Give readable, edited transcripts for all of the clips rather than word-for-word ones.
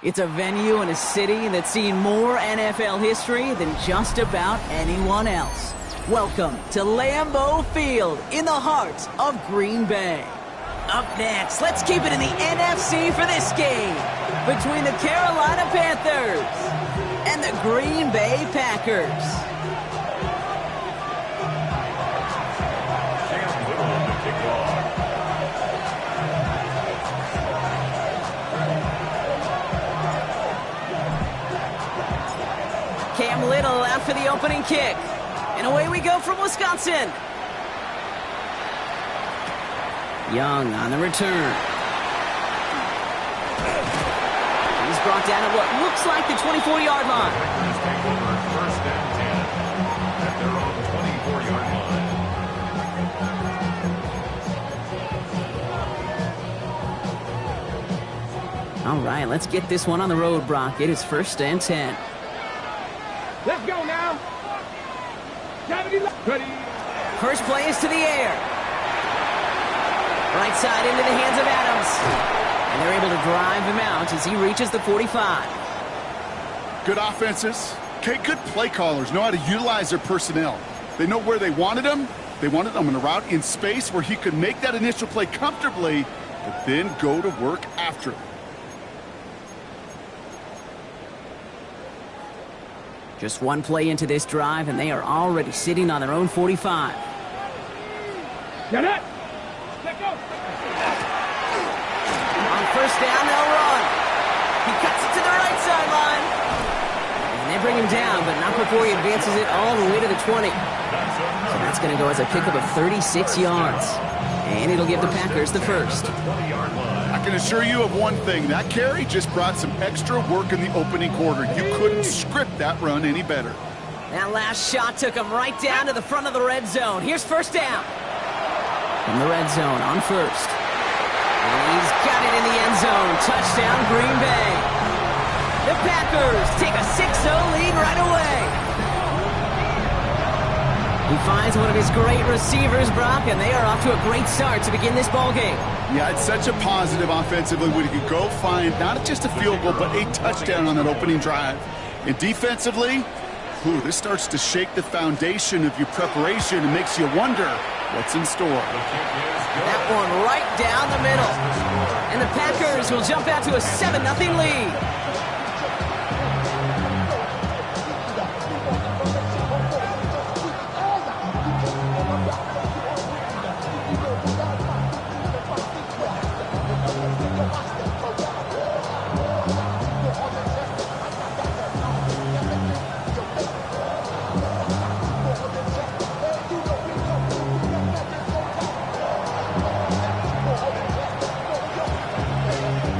It's a venue and a city that's seen more NFL history than just about anyone else. Welcome to Lambeau Field in the heart of Green Bay. Up next, let's keep it in the NFC for this game between the Carolina Panthers and the Green Bay Packers. Cam Little out for the opening kick. And away we go from Wisconsin. Young on the return. He's brought down at what looks like the 24-yard line. First and 10 at their own 24-yard line. All right, let's get this one on the road, Brock. It is first and 10. Let's go now. Ready. First play is to the air. Right side into the hands of Adams. And they're able to drive him out as he reaches the 45. Good offenses. Okay, good play callers know how to utilize their personnel. They know where they wanted him. They wanted him in a route in space where he could make that initial play comfortably, but then go to work after it. Just one play into this drive, and they are already sitting on their own 45. Get it. Let go. On first down, they'll run. He cuts it to the right sideline. And they bring him down, but not before he advances it all the way to the 20. So that's going to go as a pickup of 36 yards. And it'll give the Packers the first. I can assure you of one thing. That carry just brought some extra work in the opening quarter. You couldn't script that run any better. That last shot took him right down to the front of the red zone. Here's first down. From the red zone on first. And he's got it in the end zone. Touchdown, Green Bay. The Packers take a 6-0 lead right away. He finds one of his great receivers, Brock, and they are off to a great start to begin this ball game. Yeah, it's such a positive offensively when you can go find not just a field goal, but a touchdown on that opening drive. And defensively, this starts to shake the foundation of your preparation and makes you wonder what's in store. That one right down the middle. And the Packers will jump out to a 7-0 lead.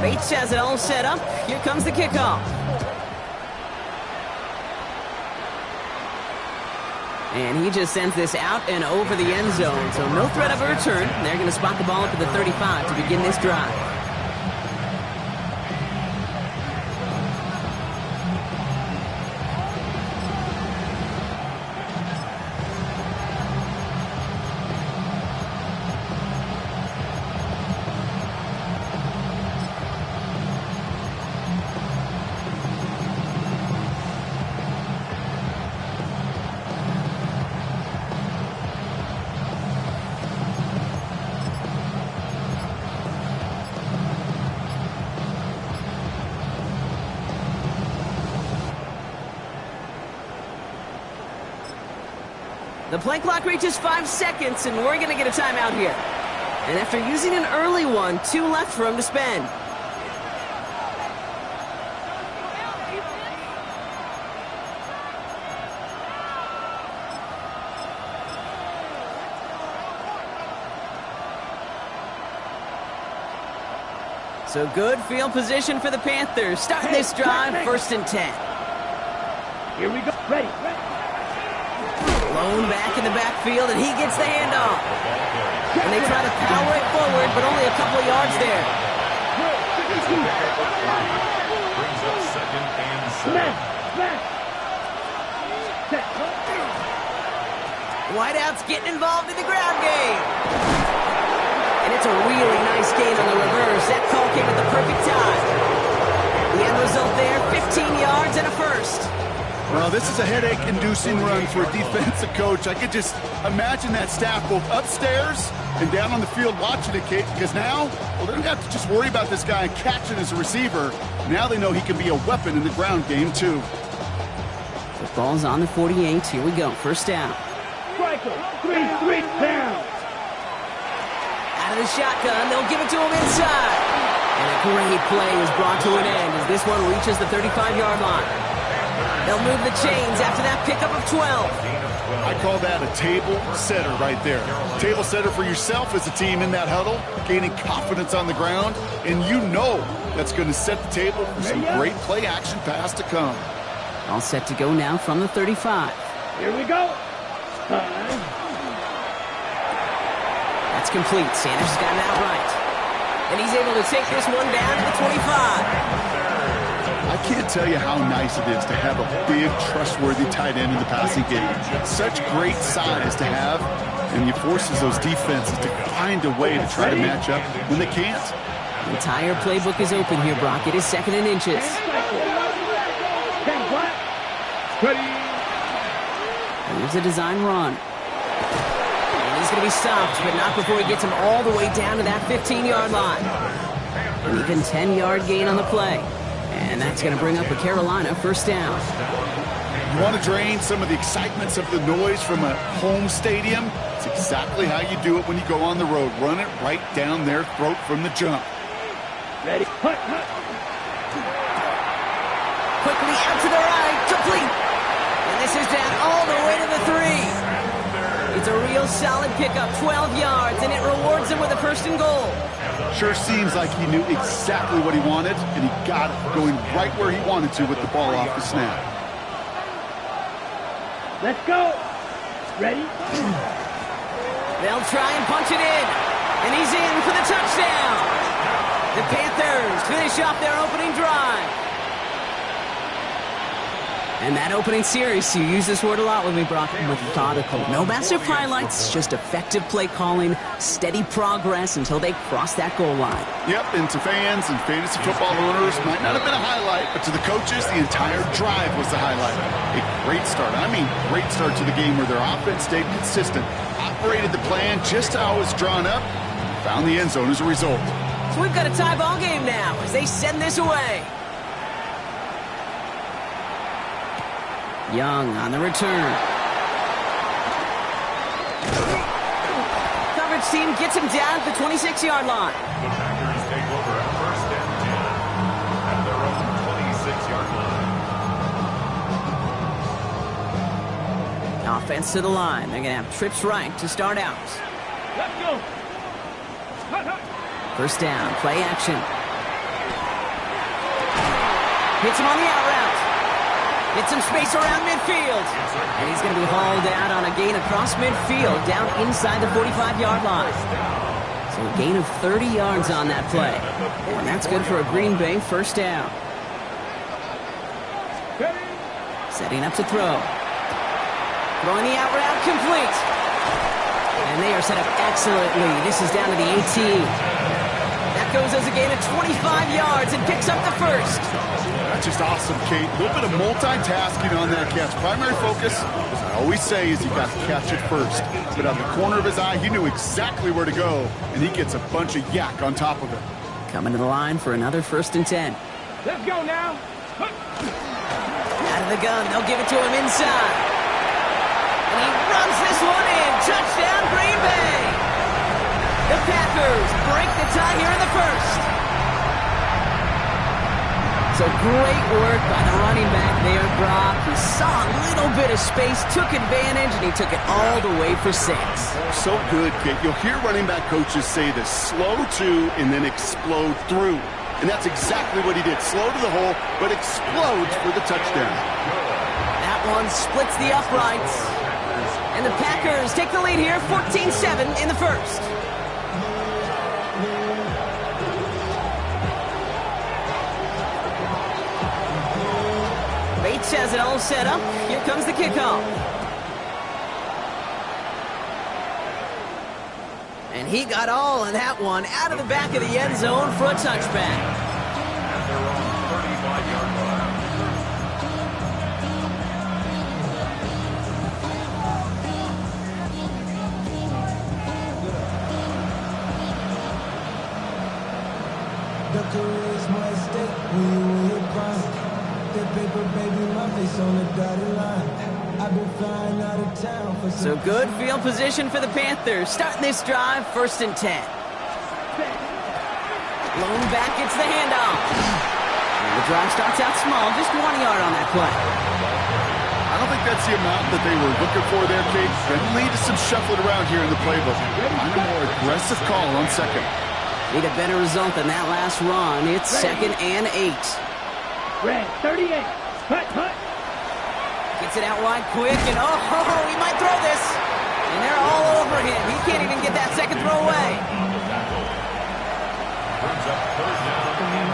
Bates has it all set up. Here comes the kickoff. And he just sends this out and over the end zone. So no threat of a return. They're going to spot the ball up at the 35 to begin this drive. The play clock reaches 5 seconds, and we're going to get a timeout here. And after using an early one, 2 left for him to spend. So good field position for the Panthers. Starting this drive, first and 10. Here we go. Ready. Lone back in the backfield, and he gets the handoff. And they try to power it forward, but only a couple of yards there. Brings up second and 7. Whiteout's getting involved in the ground game. And it's a really nice gain on the reverse. That call came at the perfect time. The end result there, 15 yards and a first. Well, this is a headache-inducing run for a defensive coach. I could just imagine that staff both upstairs and down on the field watching it, Kate, because now, well, they don't have to just worry about this guy catching as a receiver. Now they know he can be a weapon in the ground game, too. The ball's on the 48. Here we go. First down. Striker, 3 down. Out of the shotgun, they'll give it to him inside. And a great play is brought to an end as this one reaches the 35-yard line. They'll move the chains after that pickup of 12. I call that a table setter right there. Table setter for yourself as a team in that huddle, gaining confidence on the ground, and you know that's going to set the table for some great play-action pass to come. All set to go now from the 35. Here we go. Time. That's complete. Sanders has got it outright. And he's able to take this one down to the 25. I can't tell you how nice it is to have a big, trustworthy tight end in the passing game. Such great size to have, and he forces those defenses to find a way to try to match up when they can't. The entire playbook is open here, Brock. It is 2nd and inches. Ready. Here's a design run. And he's going to be stopped, but not before he gets him all the way down to that 15-yard line. An even 10-yard gain on the play. And that's going to bring up a Carolina first down. You want to drain some of the excitements of the noise from a home stadium? It's exactly how you do it when you go on the road. Run it right down their throat from the jump. Ready. Hut. Quickly out to the right. Complete. And this is down all the way to the 3. It's a real solid pickup, 12 yards, and it rewards him with a first and goal. Sure seems like he knew exactly what he wanted, and he got it, going right where he wanted to with the ball off the snap. Let's go. Ready. They'll try and punch it in, and he's in for the touchdown. The Panthers finish off their opening drive. And that opening series, you use this word a lot with me, Brock, methodical. No massive highlights, just effective play calling, steady progress until they cross that goal line. Yep, and to fans and fantasy football owners, might not have been a highlight, but to the coaches, the entire drive was the highlight. A great start. I mean, great start to the game where their offense stayed consistent, operated the plan just how it was drawn up, found the end zone as a result. So we've got a tie ball game now as they send this away. Young on the return. Coverage team gets him down at the 26-yard line. The Packers take over at 1st and 10 at their own 26-yard line. Offense to the line. They're going to have trips right to start out. Let's go. First down, play action. Hits him on the out route. Gets some space around midfield. And he's going to be hauled out on a gain across midfield, down inside the 45-yard line. So a gain of 30 yards on that play. And that's good for a Green Bay first down. Setting up to throw. Throwing the out route, complete. And they are set up excellently. This is down to the 18. That goes as a gain of 25 yards and picks up the first. That's just awesome, Kate. A little bit of multitasking on that catch. Primary focus, as I always say, is you got to catch it first. But out the corner of his eye, he knew exactly where to go, and he gets a bunch of yak on top of it. Coming to the line for another 1st and 10. Let's go now. Out of the gun, they'll give it to him inside. And he runs this one in. Touchdown, Green Bay. The Packers break the tie here in the first. So great work by the running back there, Brock. He saw a little bit of space, took advantage, and he took it all the way for 6. So good, Kate. You'll hear running back coaches say this: slow to and then explode through. And that's exactly what he did. Slow to the hole, but explodes for the touchdown. That one splits the uprights. And the Packers take the lead here, 14-7 in the first. Bates has it all set up. Here comes the kickoff. And he got all of that one out of the back of the end zone for a touchback. At their own 35 5-yard line. The career's more at stake when you in your prime. That paper, baby, my face on the dotted line. I've been flying out of town for So good field position for the Panthers. Starting this drive, 1st and 10. Blown back gets the handoff. And the drive starts out small, just 1 yard on that play. I don't think that's the amount that they were looking for there, Kate. That lead to some shuffling around here in the playbook. Find a more aggressive call on 2nd. Need a better result than that last run. It's 2nd and 8. Red, 38. Hut, hut. Gets it out wide quick, and he might throw this. And they're all over him. He can't even get that second throw away. Brings up 3rd down and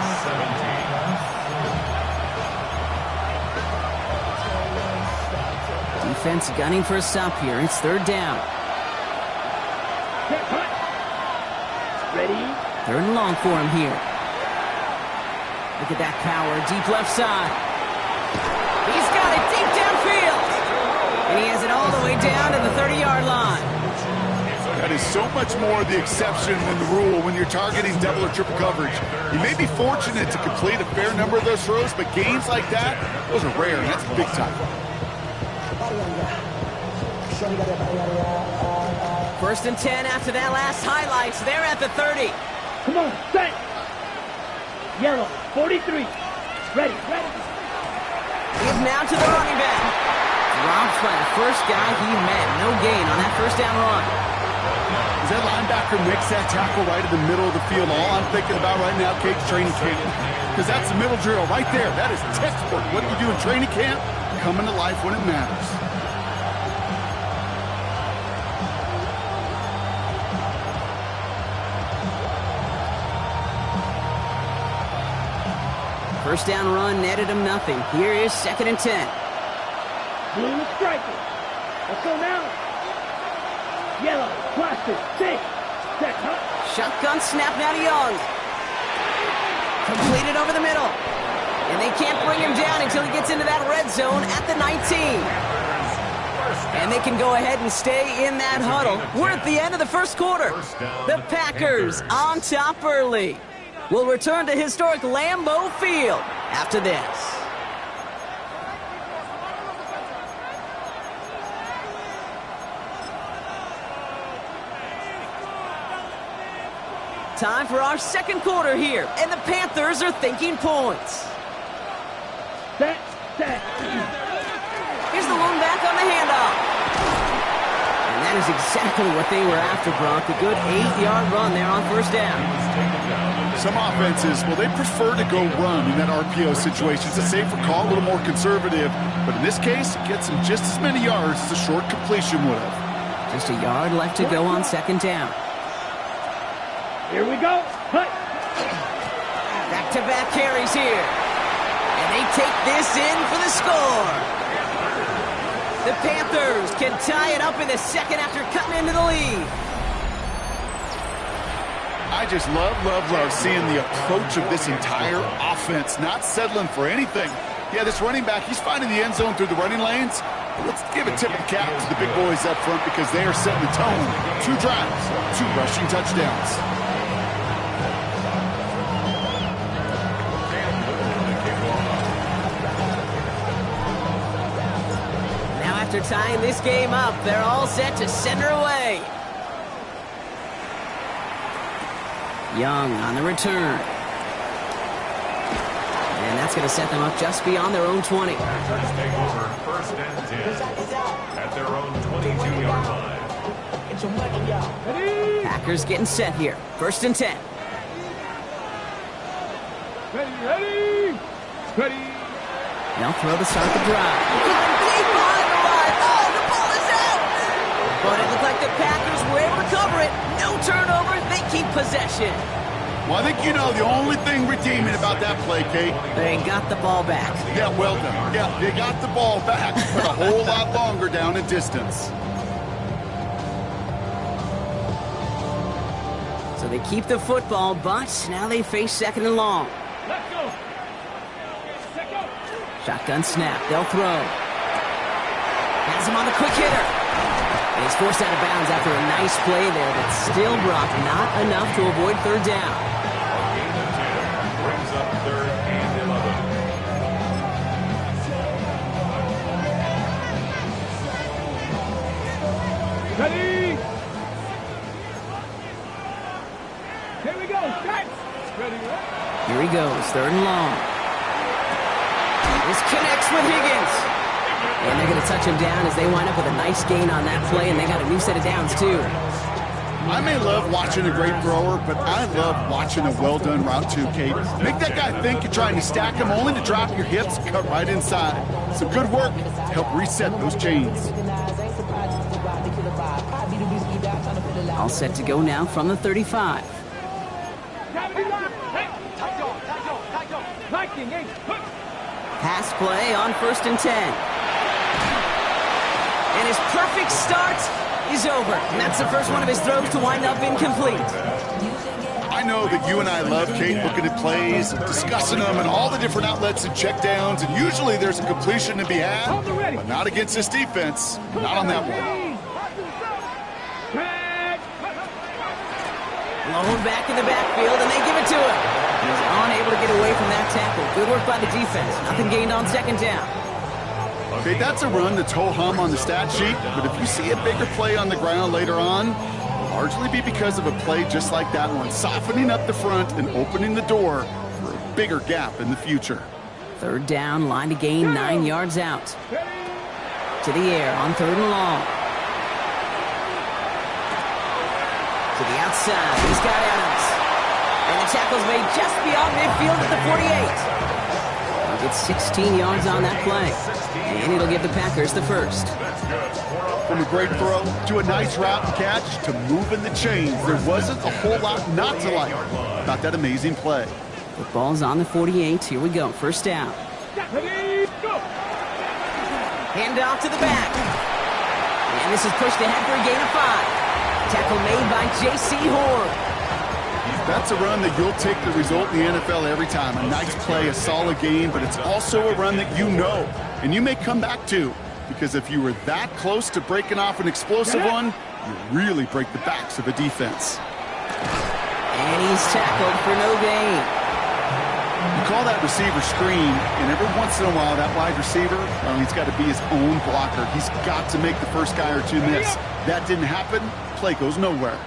17. Defense gunning for a stop here. It's 3rd down. Check, hut. Ready. 3rd and long for him here. Look at that power, deep left side. He's got it deep downfield. And he has it all the way down to the 30-yard line. That is so much more the exception than the rule when you're targeting double or triple coverage. You may be fortunate to complete a fair number of those throws, but games like that, those are rare, and that's big time. 1st and 10 after that last highlights. They're at the 30. Come on, set. Yellow, 43. Ready, ready. He's now to the running back. Drops by the first guy he met. No gain on that 1st down run. As that linebacker makes that tackle right in the middle of the field, all I'm thinking about right now, Kate's training camp. Because that's the middle drill right there. That is textbook. What do you do in training camp? Coming to life when it matters. First down run netted him nothing. Here is 2nd and 10. Blue striker. Let's go now. Yellow, cluster, 6. Check, hut. Shotgun snap now to Young. Completed over the middle. And they can't bring him down until he gets into that red zone at the 19. And they can go ahead and stay in that huddle. We're at the end of the 1st quarter. The Packers on top early. We'll return to historic Lambeau Field after this. Time for our 2nd quarter here, and the Panthers are thinking points. Set, set. Here's the lone back on the handoff. And that is exactly what they were after, Brock. A good 8-yard run there on 1st down. Some offenses, well, they prefer to go run in that RPO situation. It's a safer call, a little more conservative. But in this case, it gets them just as many yards as a short completion would have. Just a yard left to go on 2nd down. Here we go. Hut. Back-to-back carries here. And they take this in for the score. The Panthers can tie it up in the 2nd after cutting into the lead. I just love seeing the approach of this entire offense, not settling for anything. Yeah, this running back, he's finding the end zone through the running lanes. But let's give a tip of the cap to the big boys up front because they are setting the tone. 2 drives, 2 rushing touchdowns. Now after tying this game up, they're all set to send her away. Young on the return. And that's going to set them up just beyond their own 20. Packers take over 1st and 10 at their own 22-yard line. Packers getting set here. 1st and 10. Ready, ready. Ready. They'll throw to start the drive. Deep behind the line. Oh, the ball is out. But it looked like the Packers were able to cover it. No turnover. They keep possession. Well, I think you know the only thing redeeming about that play, Kate. They got the ball back. Yeah, well done. Yeah, they got the ball back, but a whole lot longer down in distance. So they keep the football, but now they face 2nd and long. Let's go. Shotgun snap. They'll throw. Has him on the quick hitter. And he's forced out of bounds after a nice play there, but still, Brock, not enough to avoid third down. A gain of 10 brings up 3rd and 11. Ready? Here we go. Set. Ready? Here he goes, 3rd and long. This connects with Higgins. And they're going to touch him down as they wind up with a nice gain on that play, and they got a new set of downs, too. I may love watching a great thrower, but I love watching a well-done route too, Kate. Make that guy think you're trying to stack him only to drop your hips and cut right inside. Some good work to help reset those chains. All set to go now from the 35. Pass play on 1st and 10. And his perfect start is over. And that's the first one of his throws to wind up incomplete. I know that you and I love, Kate, looking at plays, discussing them, and all the different outlets and checkdowns, and usually there's a completion to be had, but not against this defense. Not on that one. Blown back in the backfield, and they give it to him. He's unable to get away from that tackle. Good work by the defense. Nothing gained on 2nd down. Okay, that's a run that's ho-hum on the stat sheet, but if you see a bigger play on the ground later on, it'll largely be because of a play just like that one, softening up the front and opening the door for a bigger gap in the future. 3rd down, line to gain 9 yards out. To the air on 3rd and long. To the outside, he's got Adams. And the tackle's made just beyond midfield at the 48. He'll get 16 yards on that play. And it'll give the Packers the first. From a great throw to a nice route and catch to moving the chains, there wasn't a whole lot not to like about that amazing play. The ball's on the 48. Here we go. 1st down. Hand off to the back. And this is pushed ahead for a gain of 5. Tackle made by J.C. Horn. That's a run that you'll take the result in the NFL every time. A nice play, a solid game, but it's also a run that you know, and you may come back to, because if you were that close to breaking off an explosive one, you really break the backs of a defense. And he's tackled for no gain. You call that receiver screen, and every once in a while, that wide receiver, well, he's got to be his own blocker. He's got to make the first guy or two miss. That didn't happen, play goes nowhere.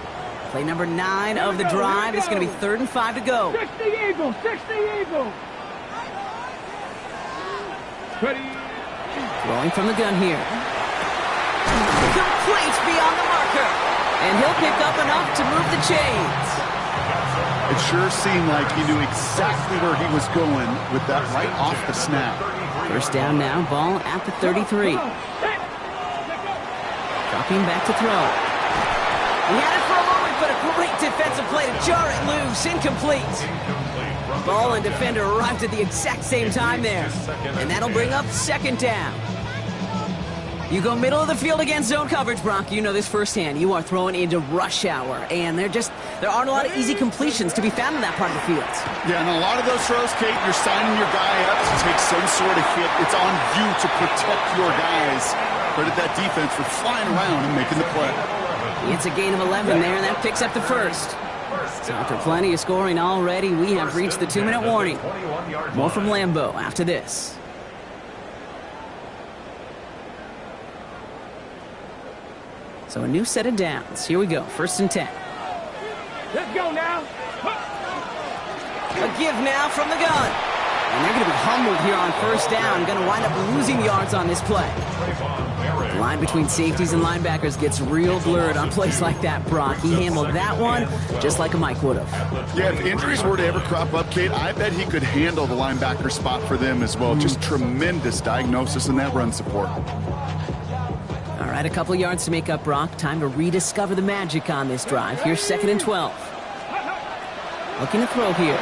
Play number 9 of the drive. It's going to be 3rd and 5 to go. 60 Eagles, 60 Eagles. Ready. Throwing from the gun here. Complete beyond the marker. And he'll pick up enough to move the chains. It sure seemed like he knew exactly where he was going with that right off the snap. 1st down now, ball at the 33. Dropping back to throw. He had it for a moment, but a great defensive play to jar it loose. Incomplete. Ball and defender arrived at the exact same time there. And that'll bring up 2nd down. You go middle of the field against zone coverage, Brock. You know this firsthand. You are throwing into rush hour, and there aren't a lot of easy completions to be found in that part of the field. Yeah, and a lot of those throws, Kate, you're signing your guy up to take some sort of hit. It's on you to protect your guys. Credit that defense for flying around and making the play. It's a gain of 11 there, and that picks up the first. So after plenty of scoring already, we have reached the 2-minute warning. More from Lambeau after this. So a new set of downs. Here we go. 1st and 10. Let's go now. A give now from the gun. And they're going to be humbled here on 1st down. Going to wind up losing yards on this play. The line between safeties and linebackers gets real blurred on plays like that, Brock. He handled that one just like a Mike would have. Yeah, if injuries were to ever crop up, Kate, I bet he could handle the linebacker spot for them as well. Just tremendous diagnosis in that run support. All right, a couple yards to make up, Brock. Time to rediscover the magic on this drive. Here's 2nd and 12. Looking to throw here.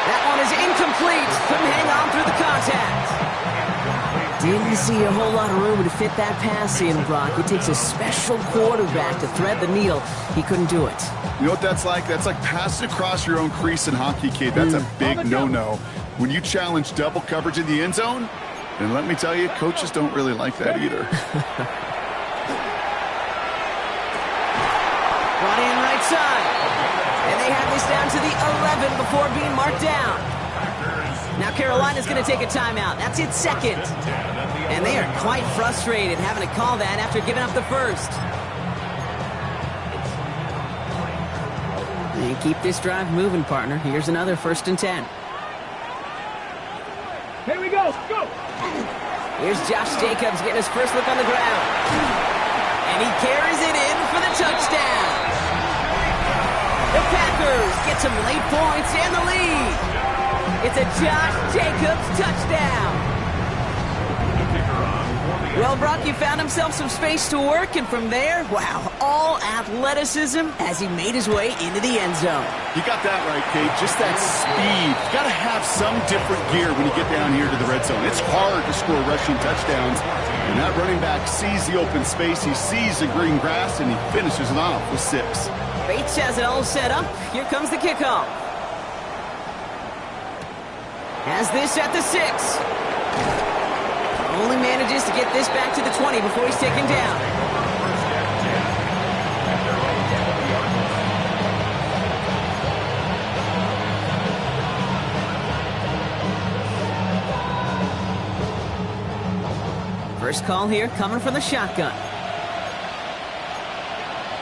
That one is incomplete. Couldn't hang on through the contact. Didn't see a whole lot of room to fit that pass in, Brock. It takes a special quarterback to thread the needle. He couldn't do it. You know what that's like? That's like passing across your own crease in hockey, Kate. That's a big no-no. When you challenge double coverage in the end zone, and let me tell you, coaches don't really like that either. Brought in right side. And they have this down to the 11 before being marked down. Now Carolina's going to take a timeout. That's its second. And they are quite frustrated having to call that after giving up the first. And keep this drive moving, partner. Here's another 1st and 10. Here we go. Go. Here's Josh Jacobs getting his first look on the ground. And he carries it in for the touchdown. The Packers get some late points and the lead. It's a Josh Jacobs touchdown. Well, Brock, you found himself some space to work, and from there, wow, all athleticism as he made his way into the end zone. You got that right, Kate. Just that speed. You got to have some different gear when you get down here to the red zone. It's hard to score rushing touchdowns. And that running back sees the open space, he sees the green grass, and he finishes it off with 6. Bates has it all set up. Here comes the kickoff. Has this at the 6. Only manages to get this back to the 20 before he's taken down. First call here coming from the shotgun.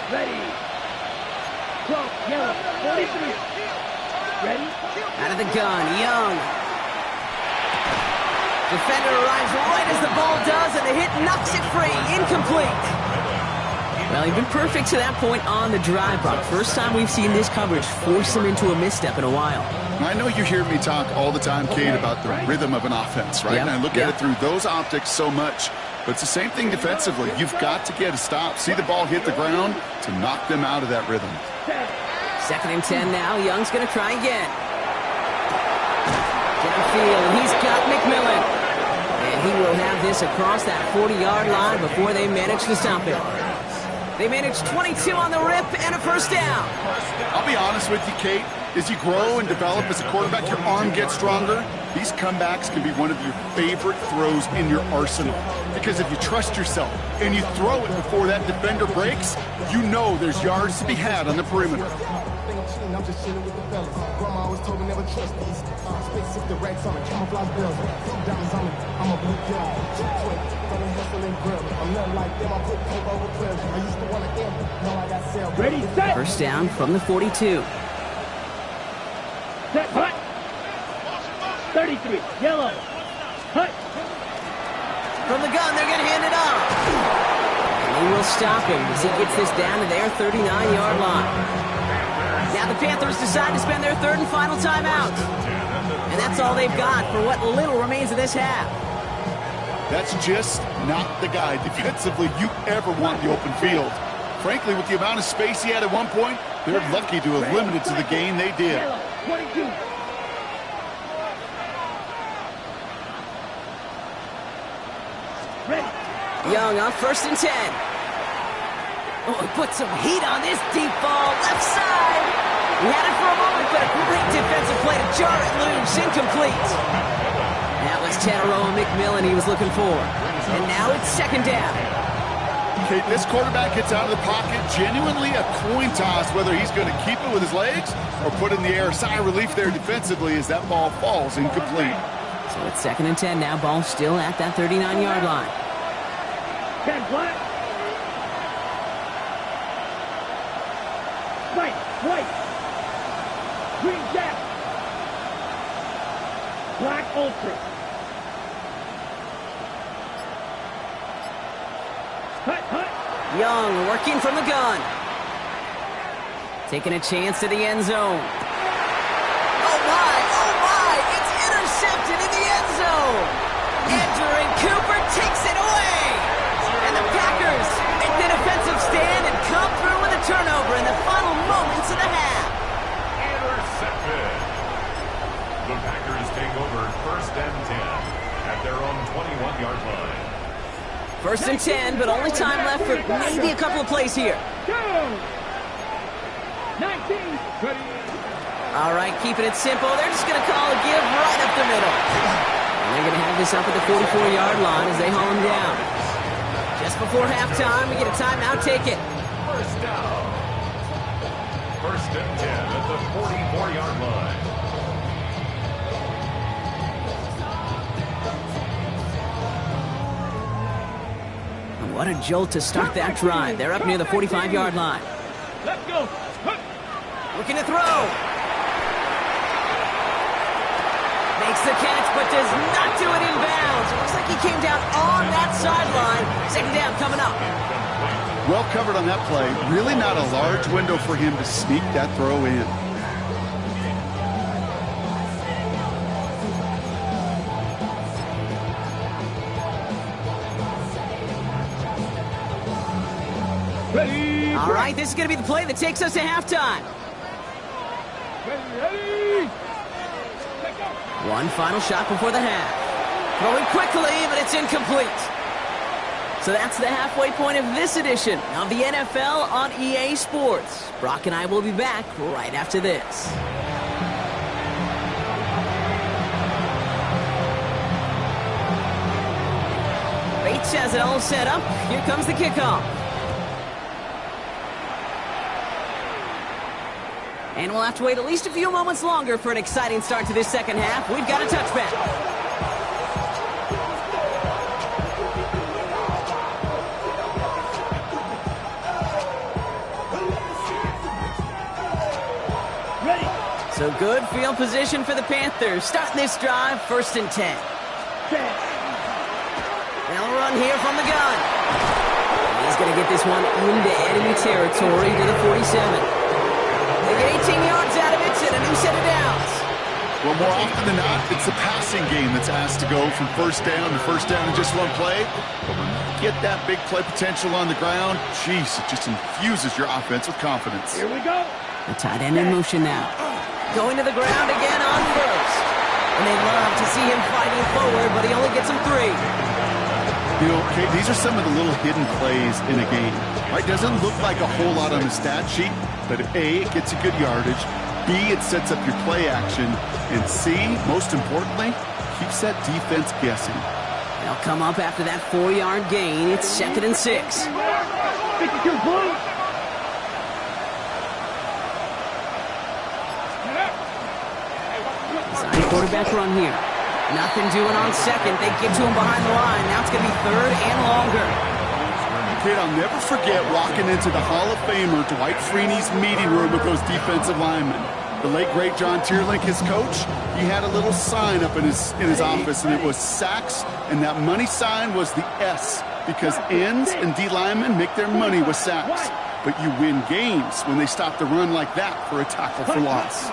Ready. Close. Yellow. 43. Ready. Out of the gun, Young. Defender arrives right as the ball does, and the hit knocks it free. Incomplete. Well, he's been perfect to that point on the drive, Brock. First time we've seen this coverage force him into a misstep in a while. I know you hear me talk all the time, Kate, about the rhythm of an offense, right? Yep. And I look at it through those optics so much. But it's the same thing defensively. You've got to get a stop, see the ball hit the ground to knock them out of that rhythm. 2nd and 10 now. Young's going to try again. Downfield, and he's got McMillan. And he will have this across that 40-yard line before they manage to stop it. They managed 22 on the rip and a first down. I'll be honest with you, Kate. As you grow and develop as a quarterback, your arm gets stronger. These comebacks can be one of your favorite throws in your arsenal. Because if you trust yourself and you throw it before that defender breaks, you know there's yards to be had on the perimeter. I'm just chilling with the fellas. Grandma always told me never trust these. Space the racks on me, camouflage bells. Diamonds on me, I'm a blue girl. I'm not like them, I put paper over pleasure. I used to want to end, now I got sales. Ready, set. First down from the 42. Set, hut. 33, yellow. Hut. From the gun, they're going to hand it off. And he will stop him as he gets this down to their 39-yard line. Now the Panthers decide to spend their 3rd and final timeout. And that's all they've got for what little remains of this half. That's just not the guy defensively you ever want in the open field. Frankly, with the amount of space he had at one point, they're lucky to have limited to the gain they did. 22. Ready. Young on 1st and 10. Oh, he put some heat on this deep ball. Left side. He had it for a moment, but a great defensive play to jar it loose. Incomplete. That was Tataroa McMillan he was looking for. And now it's 2nd down. Okay, this quarterback gets out of the pocket. Genuinely a coin toss whether he's going to keep it with his legs or put it in the air. Sigh of relief there defensively as that ball falls incomplete. So it's 2nd and 10 now. Ball still at that 39-yard line. 10 flat. Right, white. Green jack. Black ultra. Hut, hut. Young working from the gun. Taking a chance to the end zone. Oh my, it's intercepted in the end zone. Andrew Cooper takes it away. And the Packers make the defensive stand and come through with a turnover in the final moments of the half. Intercepted. The Packers take over 1st and 10 at their own 21-yard line. 1st and 10, but only time left for maybe a couple of plays here. Go. 19. Ready. All right, keeping it simple. They're just going to call a give right up the middle. And they're going to have this up at the 44-yard line as they haul him down. Just before halftime, we get a timeout. Take it. First down. First and 10 at the 44-yard line. What a jolt to start that drive. They're up near the 45-yard line. Let's go. Looking to throw. Makes the catch, but does not do it in bounds. It looks like he came down on that sideline. Second down coming up. Well covered on that play. Really not a large window for him to sneak that throw in. Ready. All right, this is going to be the play that takes us to halftime. Ready. Let's go. One final shot before the half. Throwing quickly, but it's incomplete. So that's the halfway point of this edition of the NFL on EA Sports. Brock and I will be back right after this. Bates has it all set up. Here comes the kickoff. And we'll have to wait at least a few moments longer for an exciting start to this second half. We've got a touchback. So good field position for the Panthers. Starting this drive, 1st and 10. They'll run here from the gun. He's going to get this one into enemy territory to the 47. They get 18 yards out of it and a new set of downs. Well, more often than not, it's the passing game that's asked to go from first down to first down in just one play. But when you get that big play potential on the ground, geez, it just infuses your offense with confidence. Here we go. The tight end in motion now. Going to the ground again on first. And they love to see him fighting forward, but he only gets him 3. You know, okay, these are some of the little hidden plays in a game. Right? Doesn't look like a whole lot on the stat sheet, but A, it gets you good yardage. B, it sets up your play action. And C, most importantly, keeps that defense guessing. They'll come up after that 4-yard gain. It's 2nd and 6. 52 blue. Design quarterback run here. Nothing doing on second. They get to him behind the line. Now it's going to be 3rd and longer. Kid, I'll never forget walking into the Hall of Famer Dwight Freeney's meeting room with those defensive linemen. The late, great John Tierlink, his coach, he had a little sign up in his office, and it was sacks, and that money sign was the S, because ends and D linemen make their money with sacks. But you win games when they stop the run like that for a tackle for loss.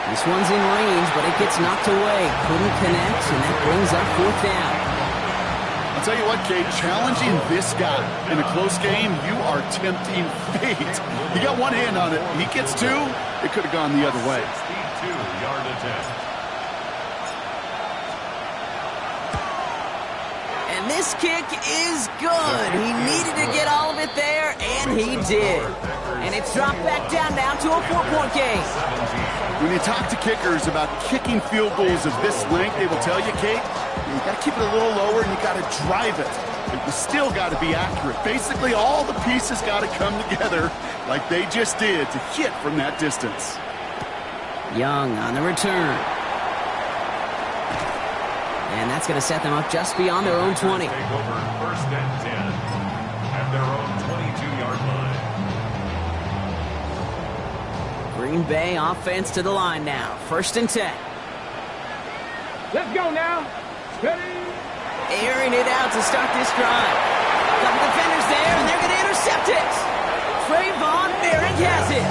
This one's in range, but it gets knocked away. Couldn't connect, and that brings up 4th down. I'll tell you what, Kate, challenging this guy in a close game, you are tempting fate. He got one hand on it. He gets 2. It could have gone the other way. 62-yard attempt. And this kick is good. He needed to get all of it there, and he did. And it's dropped back down now to a 4-point game. When you talk to kickers about kicking field goals of this length, they will tell you, Kate, you got to keep it a little lower and you got to drive it. But you still got to be accurate. Basically, all the pieces got to come together like they just did to hit from that distance. Young on the return. And that's going to set them up just beyond their own 20. Take over 1st and 10 at their own 22-yard line. Green Bay offense to the line now. 1st and 10. Let's go now. Ready. Airing it out to start this drive. Couple defenders there, and they're going to intercept it. Trayvon Merrick has it.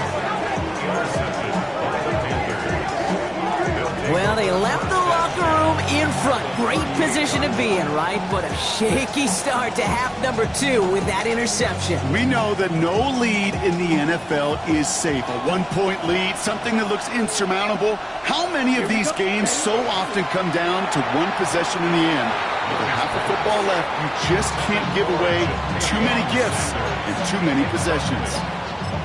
Well, they left the locker room in front. Great position to be in, right? But a shaky start to half number 2 with that interception. We know that no lead in the NFL is safe. A 1-point lead, something that looks insurmountable. How many of these games so often come down to one possession in the end? With half a football left, you just can't give away too many gifts and too many possessions.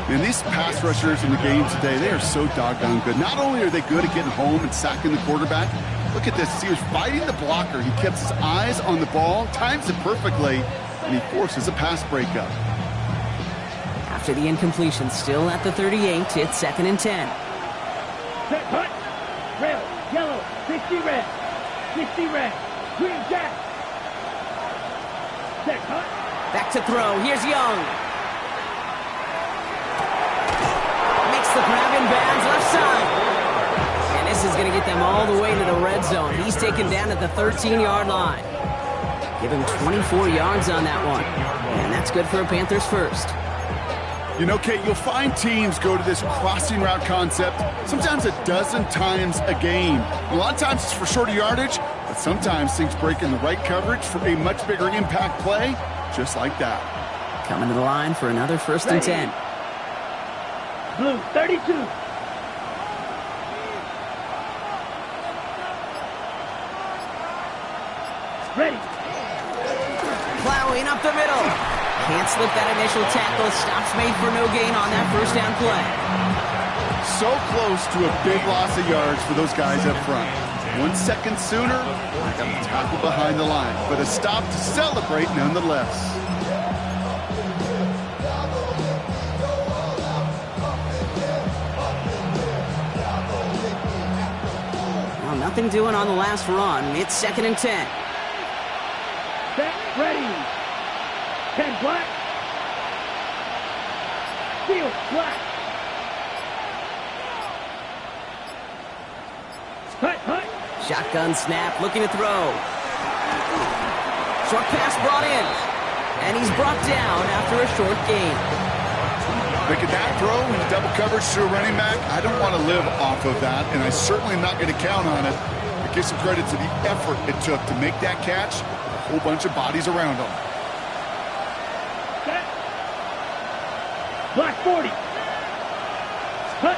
And these pass rushers in the game today, they are so doggone good. Not only are they good at getting home and sacking the quarterback, look at this. He was fighting the blocker. He kept his eyes on the ball, times it perfectly, and he forces a pass breakup. After the incompletion, still at the 38, it's 2nd and 10. Set, hut. Red, yellow, 60 red. 60 red. Green jack. Set, hut. Back to throw. Here's Young. Makes the grab in bounds left side. And this is going to get them all the way to the red zone. He's taken down at the 13-yard line. Give him 24 yards on that one. And that's good for a Panthers first. You know, Kate, you'll find teams go to this crossing route concept sometimes a dozen times a game. A lot of times it's for shorter yardage, but sometimes things break in the right coverage for a much bigger impact play, just like that. Coming to the line for another 1st and 10. Blue, 32. Ready. Plowing up the middle. Can't slip that initial tackle. Stops made for no gain on that 1st down play. So close to a big loss of yards for those guys up front. 1 second sooner, I got a tackle behind the line, but a stop to celebrate nonetheless. Well, nothing doing on the last run. It's 2nd and 10. Set, ready. 10 black. Field black. Hut, hut. Shotgun snap, looking to throw. Short pass brought in. And he's brought down after a short gain. Look at that throw into double coverage to a running back. I don't want to live off of that, and I certainly am not going to count on it. But give some credit to the effort it took to make that catch. A whole bunch of bodies around him. Black 40. Hut.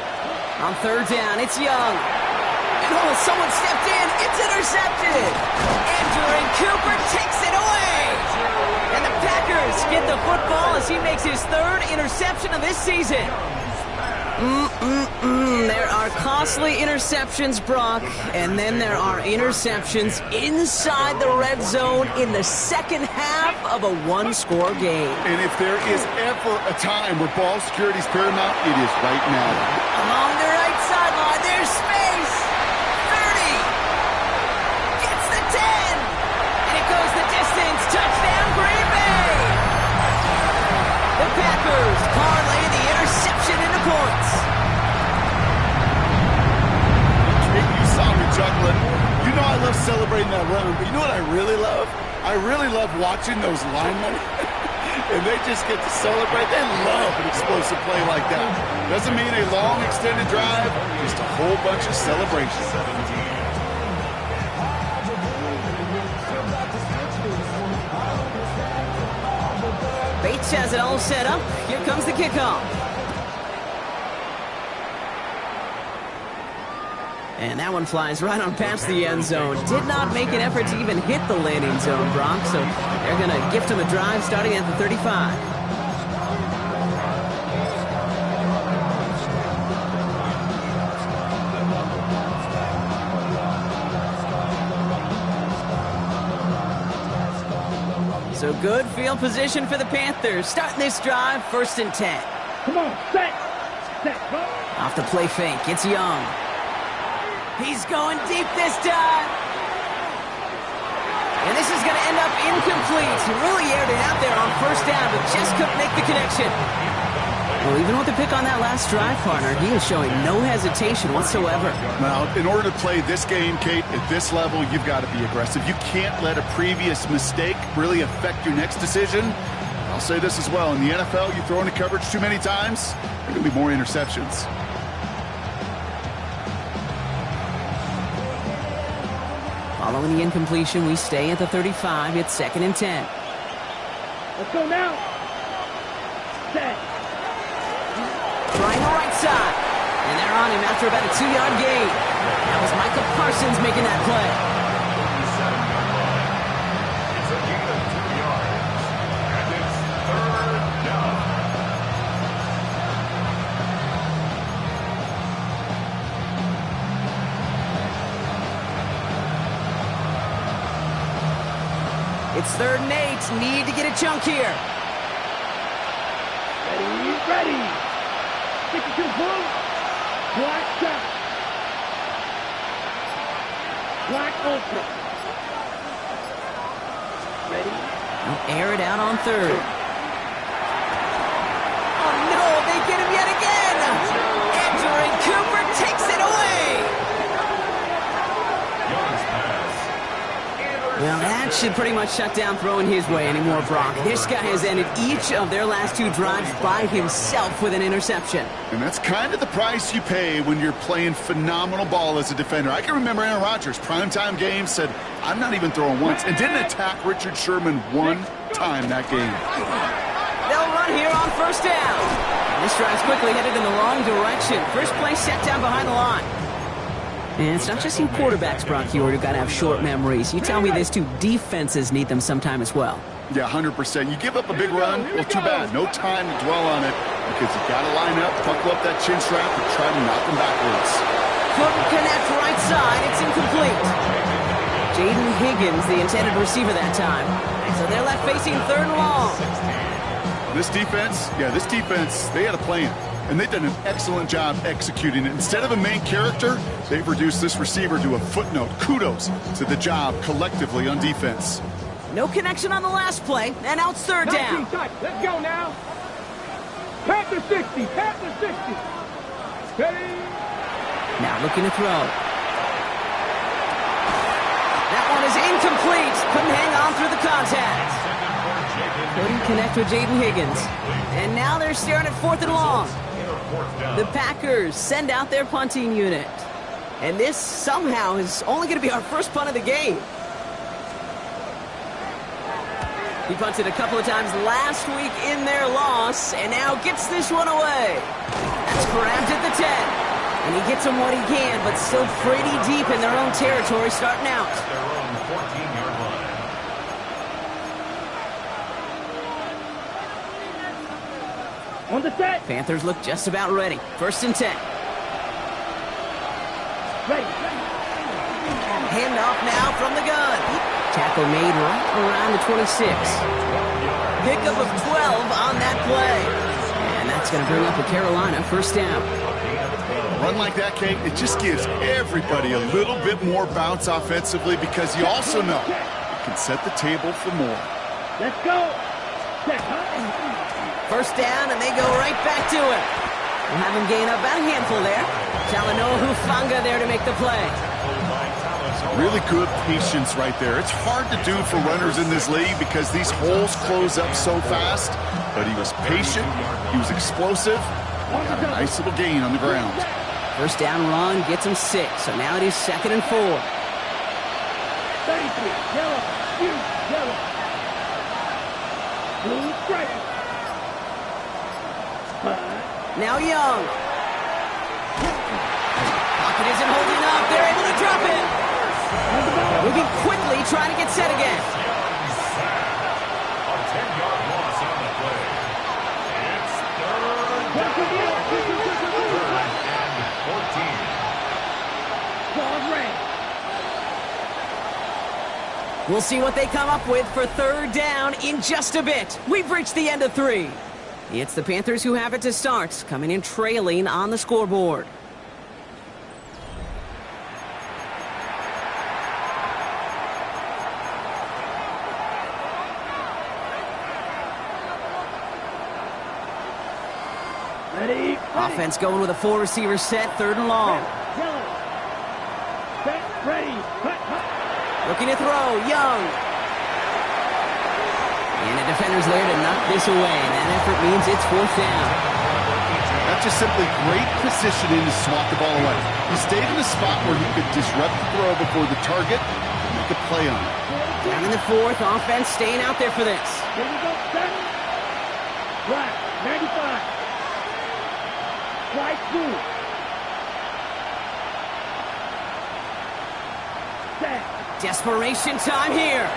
On 3rd down, it's Young. And someone stepped in. It's intercepted. Andrew Cooper takes it away. And the Packers get the football as he makes his 3rd interception of this season. There are costly interceptions, Brock, and then there are interceptions inside the red zone in the second half of a one-score game. And if there is ever a time where ball security is paramount, it is right now. Along the right sideline, there's space. 30. Gets the 10. And it goes the distance. Touchdown, Green Bay. The Packers parlay the interception into points. You saw me juggling. You know I love celebrating that run, but you know what I really love? I really love watching those linemen. And they just get to celebrate. They love an explosive play like that. Doesn't mean a long extended drive, just a whole bunch of celebration. Bates has it all set up. Here comes the kickoff. And that one flies right on past the end zone. Did not make an effort to even hit the landing zone, Brock. So they're going to gift him a drive starting at the 35. So good field position for the Panthers. Starting this drive, 1st and 10. Come on, set. Set, go. Off the play fake, it's Young. He's going deep this time. And this is going to end up incomplete. He really aired it out there on 1st down, but just couldn't make the connection. Well, even with the pick on that last drive, partner, he is showing no hesitation whatsoever. Now, in order to play this game, Kate, at this level, you've got to be aggressive. You can't let a previous mistake really affect your next decision. I'll say this as well. In the NFL, you throw into coverage too many times, there are going to be more interceptions. Following the incompletion, we stay at the 35. It's 2nd and 10. Let's go now. Set. Trying the right side. And they're on him after about a 2-yard gain. That was Micah Parsons making that play. It's a gain of 2 yards. And it's 3rd down. It's 3rd and 8. Need to get a chunk here. Ready. 62 full. Black shot. Black ultra. Ready. They'll air it out on 3rd. Oh no, they get him yet again. Edgerrin Cooper takes it away. Well, that should pretty much shut down throwing his way anymore, Brock. This guy has ended each of their last 2 drives by himself with an interception. And that's kind of the price you pay when you're playing phenomenal ball as a defender. I can remember Aaron Rodgers, primetime game, said, I'm not even throwing once, and didn't attack Richard Sherman one time that game. They'll run here on 1st down. This drive's quickly headed in the wrong direction. First play set down behind the line. And it's not just you quarterbacks, Brock Huard, who've got to have short memories. You tell me these 2 defenses need them sometime as well. Yeah, 100%. You give up a big run, well, too bad. No time to dwell on it because you got to line up, buckle up that chin strap, and try to knock them backwards. Couldn't connect right side. It's incomplete. Jaden Higgins, the intended receiver that time. So they're left facing 3rd and long. This defense, they had a plan. And they've done an excellent job executing it. Instead of a main character, they've reduced this receiver to a footnote. Kudos to the job collectively on defense. No connection on the last play, and now it's 3rd down. Let's go now. Panther 60. Panther 60. Ready. Now looking to throw. That one is incomplete. Couldn't hang on through the contact. Couldn't connect with Jaden Higgins. And now they're staring at 4th and long. The Packers send out their punting unit. And this somehow is only going to be our first punt of the game. He punted a couple of times last week in their loss, and now gets this one away. That's grabbed at the 10. And he gets them what he can, but still pretty deep in their own territory starting out. Their own 14-yard line. On the set. Panthers look just about ready. 1st and 10. Ready. Hand off now from the gun. Tackle made right around the 26. Pickup of 12 on that play. And that's going to bring up a Carolina 1st down. A run like that, Kate, it just gives everybody a little bit more bounce offensively because you also know it can set the table for more. Let's go. Set. 1st down, and they go right back to it. We'll have him gain up about a handful there. Talanoa Hufanga there to make the play. Really good patience right there. It's hard to do for runners in this league because these holes close up so fast. But he was patient. He was explosive. Got a nice little gain on the ground. 1st down run gets him 6. So now it is 2nd and 4. 33. Yellow. Huge. Yellow. Blue stripe. Now Young. Pocket isn't holding up. They're able to drop it. Moving quickly, trying to get set again. A 10-yard loss on the play. It's 3rd and 14. We'll see what they come up with for 3rd down in just a bit. We've reached the end of 3. It's the Panthers who have it to start, coming in trailing on the scoreboard. Ready. Offense going with a 4-receiver set, 3rd and long. Yellow. Set. Ready. Hut. Looking to throw, Young. And the defender's there to knock this away. That effort means it's 4th down. That's just simply great positioning to swat the ball away. He stayed in a spot where he could disrupt the throw before the target and make a play on it. Down in the 4th, offense staying out there for this. Here we go. Set. Black. 95. White blue. Set. Desperation time here.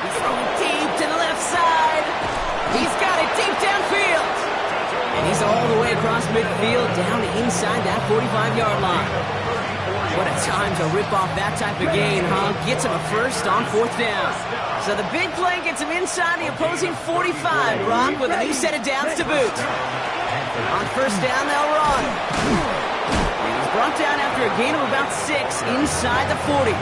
He's throwing deep to the left side. He's got it deep downfield. And he's all the way across midfield down inside that 45-yard line. What a time to rip off that type of gain, huh? Gets him a first on 4th down. So the big play gets him inside the opposing 45, Brock, with a new set of downs to boot. On 1st down, they'll run. And he's brought down after a gain of about 6 inside the 40.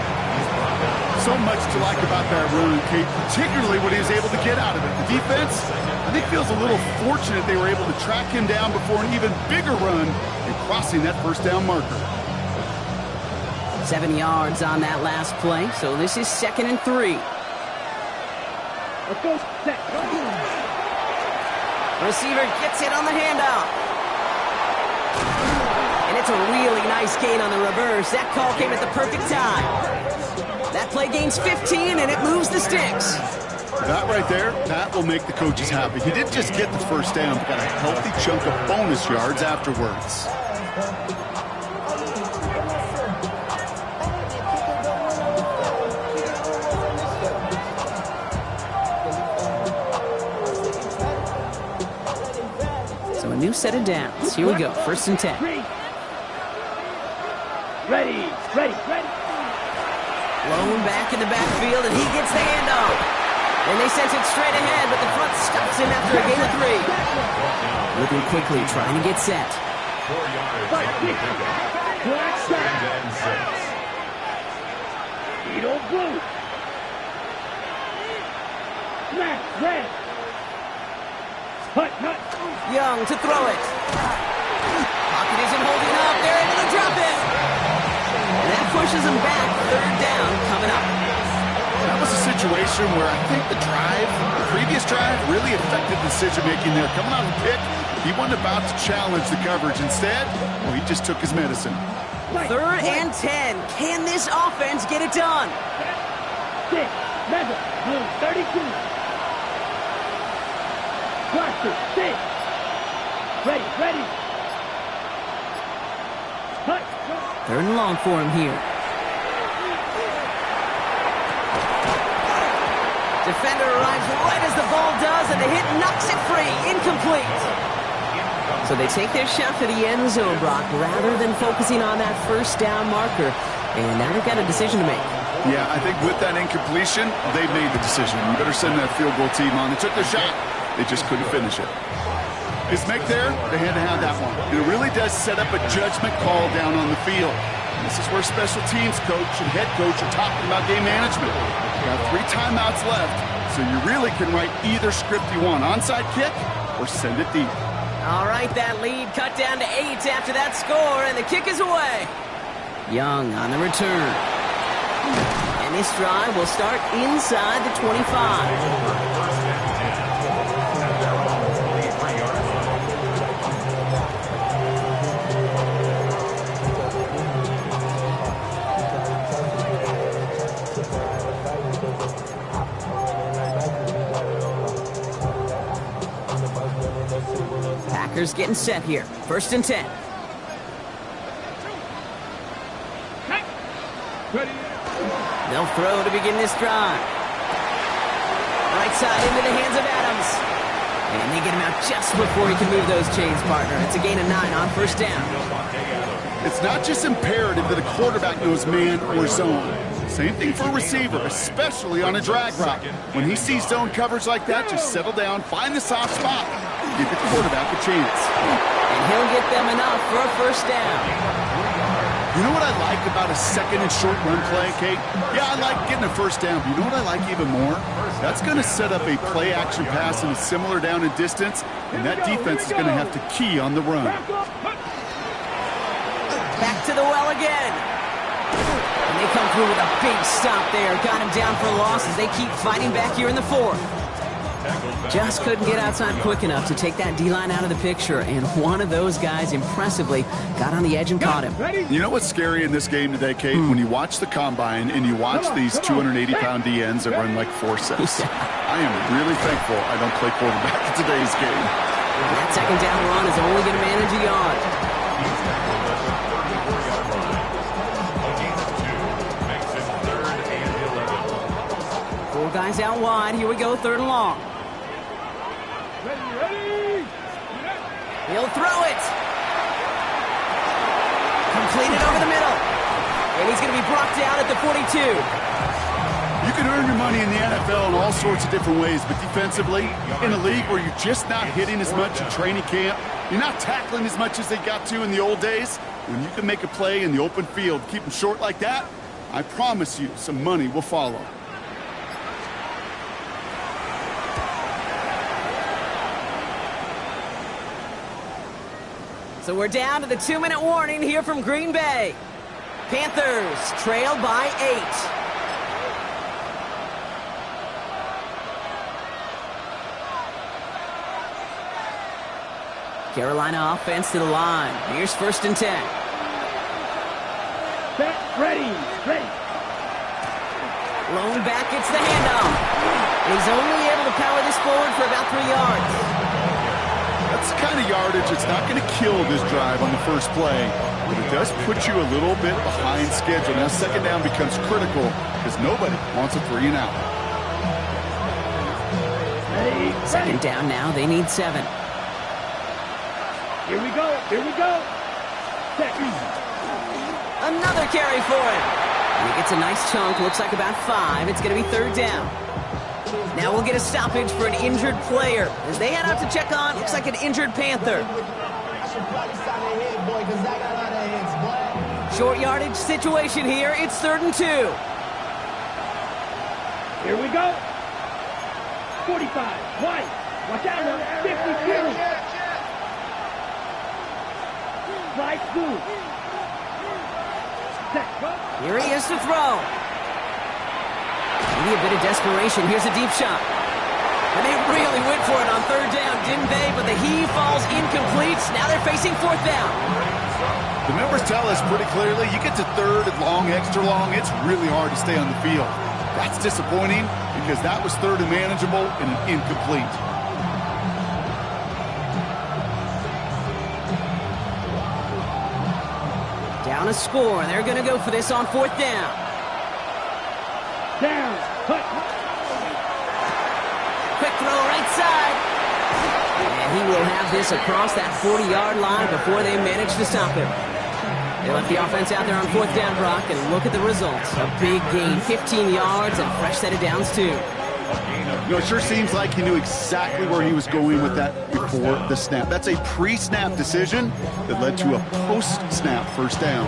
So much to like about that run, Kate, particularly what he was able to get out of it. The defense, I think, feels a little fortunate they were able to track him down before an even bigger run and crossing that 1st down marker. 7 yards on that last play, so this is 2nd and 3. Let's go. Set. Receiver gets it on the handoff. And it's a really nice gain on the reverse. That call came at the perfect time. That play gains 15, and it moves the sticks. That right there, that will make the coaches happy. He didn't just get the 1st down, but got a healthy chunk of bonus yards afterwards. So a new set of downs. Here we go, 1st and 10. Ready. Blown back in the backfield, and he gets the handoff. And they sent it straight ahead, but the front stops him after a gain of 3. Looking quickly, trying to get set. 4 yards on the pickup. 2nd and 6. You don't blue. Smack. Red. Hut. Young to throw it. Pocket isn't holding up. They're able to drop it. And that pushes them back. 3rd down coming up. That was a situation where I think the previous drive, really affected decision-making there. Coming out of the pick, he wasn't about to challenge the coverage. Instead, well, he just took his medicine. 3rd and 10. Can this offense get it done? 6. Level. Blue. 32. Cluster. 6. Ready. Hut. 3rd and long for him here. Defender arrives right as the ball does, and the hit knocks it free. Incomplete. So they take their shot for the end zone, Brock, rather than focusing on that 1st down marker. And now they've got a decision to make. Yeah, I think with that incompletion, they've made the decision. You better send that field goal team on. They took their shot. They just couldn't finish it. His make there, they had to have that one. It really does set up a judgment call down on the field. And this is where special teams coach and head coach are talking about game management. You got 3 timeouts left, so you really can write either script you want. Onside kick or send it deep. All right, that lead cut down to 8 after that score, and the kick is away. Young on the return. And this drive will start inside the 25. Packers getting set here. 1st and 10. They'll throw to begin this drive. Right side into the hands of Adams. And they get him out just before he can move those chains, partner. It's a gain of 9 on 1st down. It's not just imperative that a quarterback knows man or zone. Same thing for a receiver, especially on a drag route. When he sees zone coverage like that, just settle down, find the soft spot, give the quarterback a chance. And he'll get them enough for a 1st down. You know what I like about a 2nd and short run play, Kate? Yeah, I like getting a 1st down, but you know what I like even more? That's going to set up a play-action pass in a similar down and distance, and that defense is going to have to key on the run. Back to the well again. And they come through with a big stop there. Got him down for a loss as they keep fighting back here in the 4th. Just couldn't get outside quick enough to take that D-line out of the picture, and one of those guys impressively got on the edge and caught him. You know what's scary in this game today, Kate? When you watch the combine and you watch these 280-pound DNs that run like forceps. I am really thankful I don't play quarterback in today's game. That 2nd down run is only going to manage a yard. Four guys out wide. Here we go, 3rd and long. He'll throw it. Completed over the middle. And he's going to be brought down at the 42. You can earn your money in the NFL in all sorts of different ways, but defensively, in a league where you're just not hitting as much in training camp, you're not tackling as much as they got to in the old days, when you can make a play in the open field, keep them short like that, I promise you some money will follow. So we're down to the 2-minute warning here from Green Bay. Panthers trail by 8. Carolina offense to the line. Here's 1st and 10. Set, ready, ready. Lone back gets the handoff. He's only able to power this forward for about 3 yards. That's the kind of yardage that's not going to kill this drive on the first play, but it does put you a little bit behind schedule. Now 2nd down becomes critical because nobody wants a 3 and out. Ready, 2nd down now. They need 7. Here we go, here we go. Second. Another carry for him. And he gets a nice chunk. Looks like about 5. It's going to be 3rd down. Now we'll get a stoppage for an injured player. As they head out to check on, looks like an injured Panther. Short yardage situation here. It's 3rd and 2. Here we go. 45, White. Watch out now, 52. Right through. Here he is to throw. Maybe a bit of desperation. Here's a deep shot. And they really went for it on 3rd down, didn't they? But the heave falls incomplete. Now they're facing 4th down. The numbers tell us pretty clearly, you get to 3rd and long, extra long, it's really hard to stay on the field. That's disappointing because that was 3rd and manageable and an incomplete. Down a score. They're going to go for this on 4th down. Down. Cut. Quick throw right side. And he will have this across that 40-yard line before they manage to stop him. They left the offense out there on 4th down, Brock, and look at the results. A big gain, 15 yards, and a fresh set of downs, too. You know, it sure seems like he knew exactly where he was going with that before the snap. That's a pre-snap decision that led to a post-snap 1st down.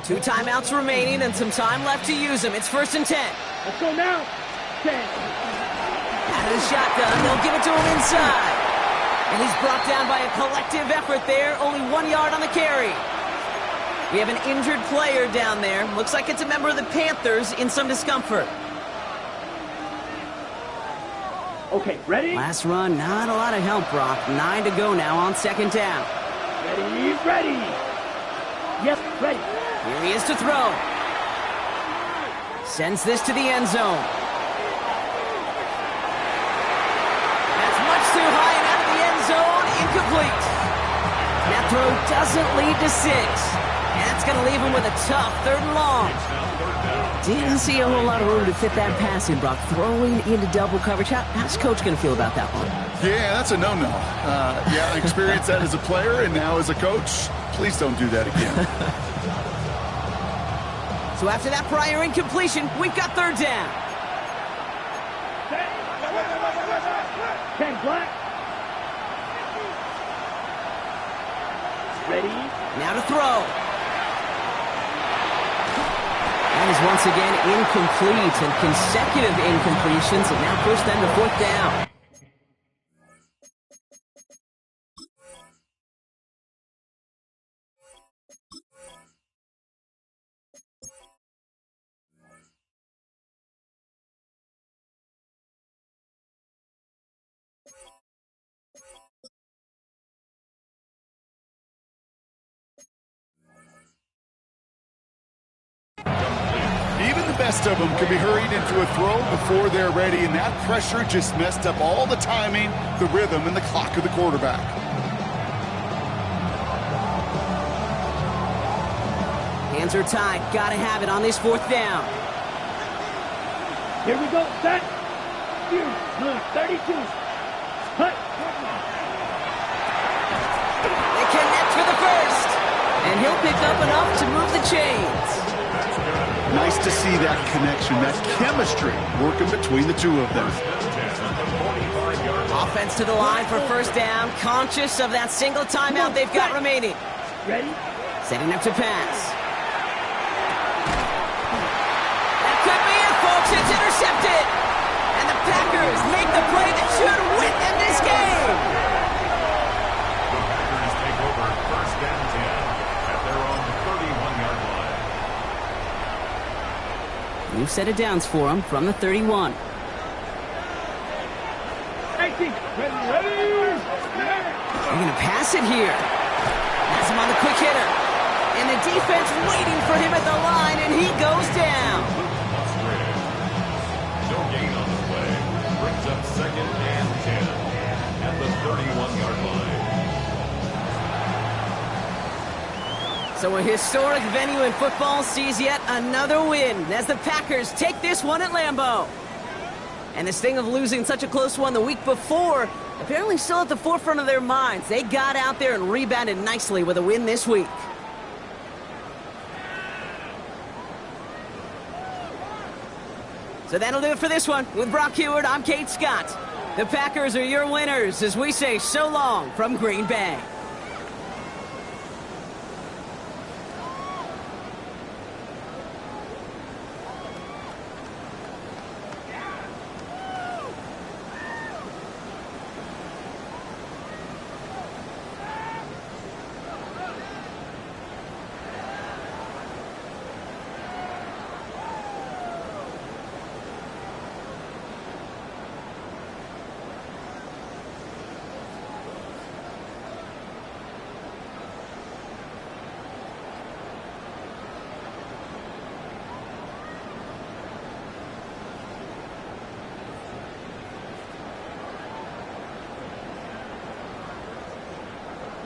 Two timeouts remaining and some time left to use them. It's 1st and 10. Let's go now. 10. Out of the shotgun, they'll give it to him inside. And he's brought down by a collective effort there. Only 1 yard on the carry. We have an injured player down there. Looks like it's a member of the Panthers in some discomfort. Okay, ready? Last run, not a lot of help, Brock. 9 to go now on 2nd down. Ready, ready. Yes, ready. Here he is to throw. Sends this to the end zone. That's much too high and out of the end zone. Incomplete. That throw doesn't lead to 6. And that's going to leave him with a tough 3rd and long. Didn't see a whole lot of room to fit that pass in, Brock. Throwing into double coverage. How's Coach going to feel about that one? Yeah, that's a no-no. Yeah, I experienced that as a player and now as a coach. Please don't do that again. So after that prior incompletion, we've got 3rd down. Ken Black. Ready. Now to throw. That is once again incomplete, and consecutive incompletions have now pushed them to 4th down. Even the best of them can be hurried into a throw before they're ready, and that pressure just messed up all the timing, the rhythm, and the clock of the quarterback. Hands are tied. Got to have it on this 4th down. Here we go. Set. Here. 32. Cut. first. And he'll pick up enough to move the chains. Nice to see that connection, that chemistry working between the two of them. Offense to the line for first down, conscious of that single timeout they've got remaining. Ready? Setting up to pass. That could be it, folks. It's intercepted. And the Packers make the play that should win them this game. The Packers take over first and 10 at their own 31-yard line. New set of downs for them from the 31. 19. Ready? They're going to pass it here. Has him on the quick hitter. And the defense waiting for him at the line, and he goes down. No gain on the play. Brings up second and 10 at the 31-yard line. So a historic venue in football sees yet another win as the Packers take this one at Lambeau. And the sting of losing such a close one the week before apparently still at the forefront of their minds. They got out there and rebounded nicely with a win this week. So that'll do it for this one. With Brock Huard, I'm Kate Scott. The Packers are your winners as we say so long from Green Bay.